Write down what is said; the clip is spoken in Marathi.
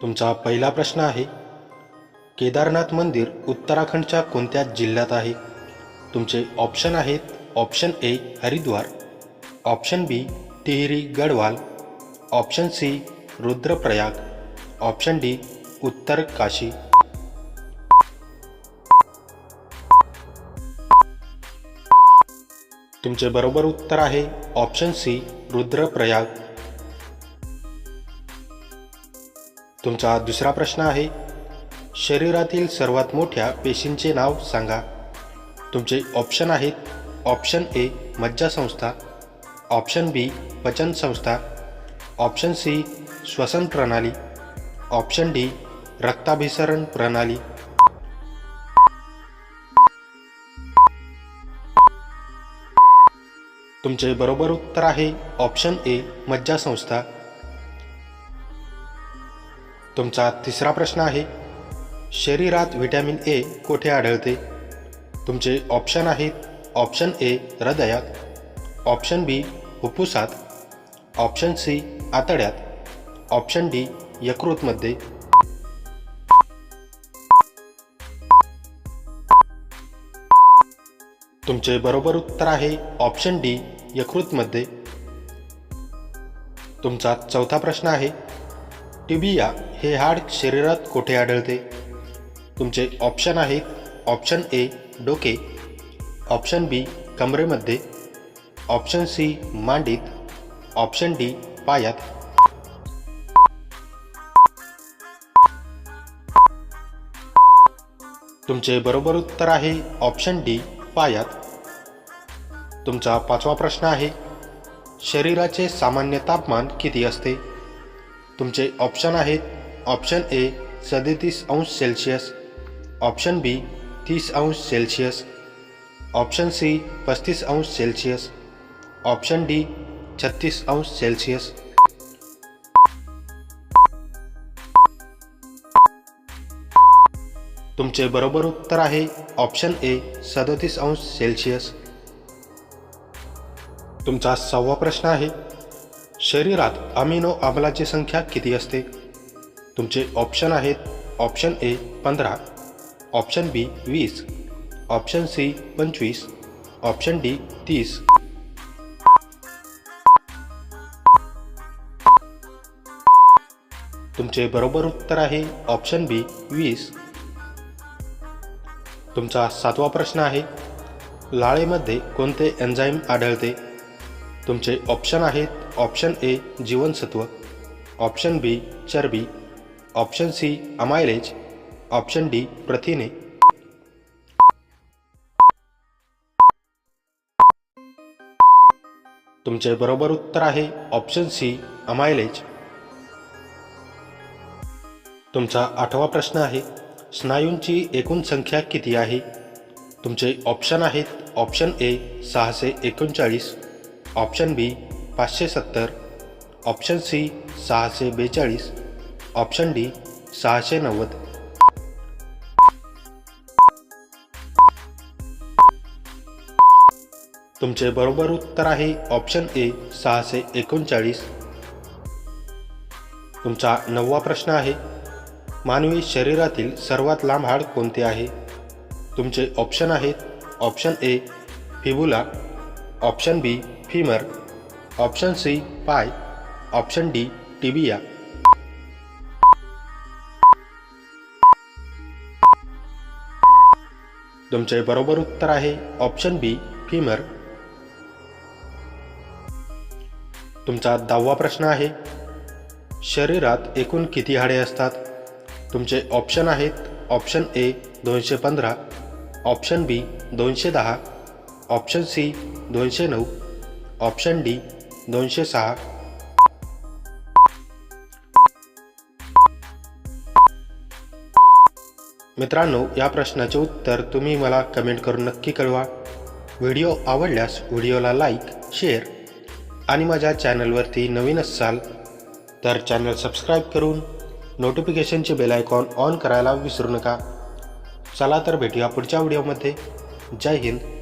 तुमचा पहिला प्रश्न आहे, केदारनाथ मंदिर उत्तराखंडच्या कोणत्या जिल्ह्यात आहे? तुमचे ऑप्शन आहेत, option A Haridwar, option B Tehri Garhwal, option C Rudraprayag, option D Uttarkashi. तुमचे बरोबर उत्तर आहे ऑप्शन सी रुद्रप्रयाग. तुमचा दुसरा प्रश्न आहे, शरीरातील सर्वात मोठ्या पेशींचे नाव सांगा. तुमचे ऑप्शन आहेत, ऑप्शन ए मज्जासंस्था, ऑप्शन बी पचन संस्था, ऑप्शन सी श्वसन प्रणाली, ऑप्शन डी रक्ताभिसरण प्रणाली. तुमचे बरोबर उत्तर आहे ऑप्शन ए मज्जासंस्था. तुमचा तिसरा प्रश्न आहे, शरीरात व्हिटॅमिन ए कोठे आढळते? तुमचे ऑप्शन आहेत, ऑप्शन ए हृदयात, ऑप्शन बी फुफ्फुसात, ऑप्शन सी आतड्यात, ऑप्शन डी यकृतमध्ये. तुमचे बरोबर उत्तर आहे ऑप्शन डी यकृतमध्ये. तुमचा चौथा प्रश्न आहे, टिबिया हे हाड शरीरात कोठे आढळते? तुमचे ऑप्शन आहेत, ऑप्शन ए डोके, ऑप्शन बी कमरेमध्ये, ऑप्शन सी मांडीत, ऑप्शन डी पायात. तुमचे बरोबर उत्तर आहे ऑप्शन डी पायात. तुमचा पाचवा प्रश्न आहे, शरीराचे सामान्य तापमान किती असते? तुमचे ऑप्शन आहेत, option A 37°C, option B 30°C, option C 35°C, option D 36°C. तुमचे बरोबर उत्तर आहे ऑप्शन ए 37°C. तुमचा सहावा प्रश्न आहे, शरीरात अमिनो आम्लाची संख्या किती असते? तुमचे ऑप्शन आहेत, option A 15, option B 20, option C 25, option D 30. तुमचे बरोबर उत्तर आहे ऑप्शन बी 20. तुमचा सातवा प्रश्न आहे, लाळेमध्ये कोणते एन्झाईम आढळते? तुमचे ऑप्शन आहेत, ऑप्शन ए जीवनसत्व, ऑप्शन बी चरबी, option C amylase, option D प्रथिने. तुमचे बरोबर उत्तर आहे ऑप्शन सी अमायलेज. तुमचा आठवा प्रश्न आहे, स्नायूंची एकूण संख्या किती आहे? तुमचे ऑप्शन आहेत, option A 639, option B 570, option C 642, option D 690. तुमचे बरोबर उत्तर आहे ऑप्शन ए 639. तुमचा नववा प्रश्न आहे, मानवी शरीरातील सर्वात लांब हाड कोणते आहे? तुमचे ऑप्शन आहेत, option A fibula, option B femur, option C पाय, ऑप्शन डी टिबिया. तुमचे बरोबर उत्तर आहे ऑप्शन बी फीमर. तुमचा 10वा प्रश्न आहे, शरीरात एकूण किती हाडे असतात? तुमचे ऑप्शन आहेत, option A 215, option B 210, option C 209, option D 206. मित्रांनो, या प्रश्नाचे उत्तर तुम्ही मला कमेंट करून नक्की कळवा. व्हिडिओ आवडल्यास व्हिडिओला लाईक, शेअर आणि माझ्या चॅनलवरती नवीन असाल तर चॅनल सबस्क्राईब करून नोटिफिकेशनचे बेल आयकॉन ऑन करायला विसरू नका. चला तर भेटूया पुढच्या व्हिडिओमध्ये. जय हिंद.